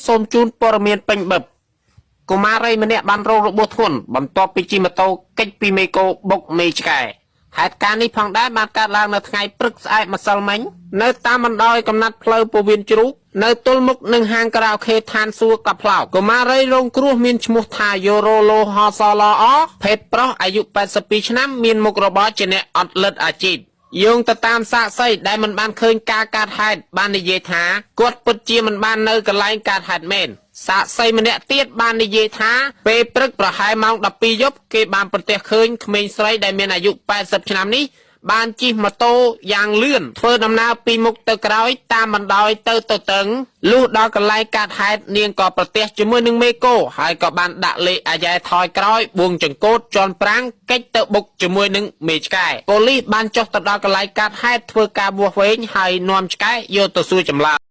សូមជូនព័ត៌មានពេញបឹបកុមារីម្នាក់បានរងរបួសធ្ងន់បន្ទាប់ពីជិះម៉ូតូកិច្ចពីមេកូបុកមេឆ្កែហេតុការណ៍នេះផងដែរបានកើតឡើងនៅថ្ងៃព្រឹកស្អែកម្សិលមិញនៅតាមបណ្ដោយកំណាត់ផ្លូវពោះវៀនជ្រូកនៅទល់មុខនឹងហាងការ៉ាអូខេឋានសួគ៌កាប់ផ្លោកកុមារីរងគ្រោះមានឈ្មោះថាយូរ៉ូឡូហសឡអភេទប្រុសអាយុ82ឆ្នាំមានមុខរបរជាអ្នកអត់លិតអាជីពយោងទៅតាមសាក្សីដែលមិនបានឃើញការកើតហេតុបាននិយាយថាគាត់ពិតជាមិនបាននៅកន្លែងកើតហេតុមែនសាក្សីម្នាក់ទៀតបាននិយាយថាពេលព្រឹកប្រហែលម៉ោង12យប់គេបានប្រទះឃើញក្មេងស្រីដែលមានអាយុ80ឆ្នាំនេះបានជិះម៉ូតូយ៉ាងលឿនធ្វើដំណើរពីមុខទៅក្រោយតាមបណ្ដោយទៅទទឹងលុះដល់កន្លែងកើតហេតុនាងក៏ប្រទះជាមួយនឹងមេកូហើយក៏បានដាក់លេខអាយ៉ែថយក្រោយបួងចង្កូតជន់ប្រាំងកិច្ចទៅបុកជាមួយនឹងមេឆ្កែប៉ូលីសបានចុះទៅដល់កន្លែងកើតហេតុធ្វើការវាស់វែងហើយនាំឆ្កែយកទៅសួរចម្លើយ